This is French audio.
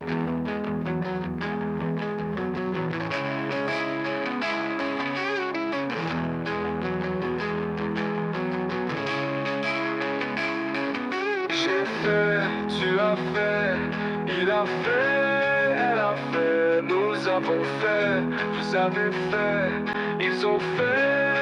J'ai fait, tu as fait, il a fait, elle a fait, nous avons fait, vous avez fait, ils ont fait.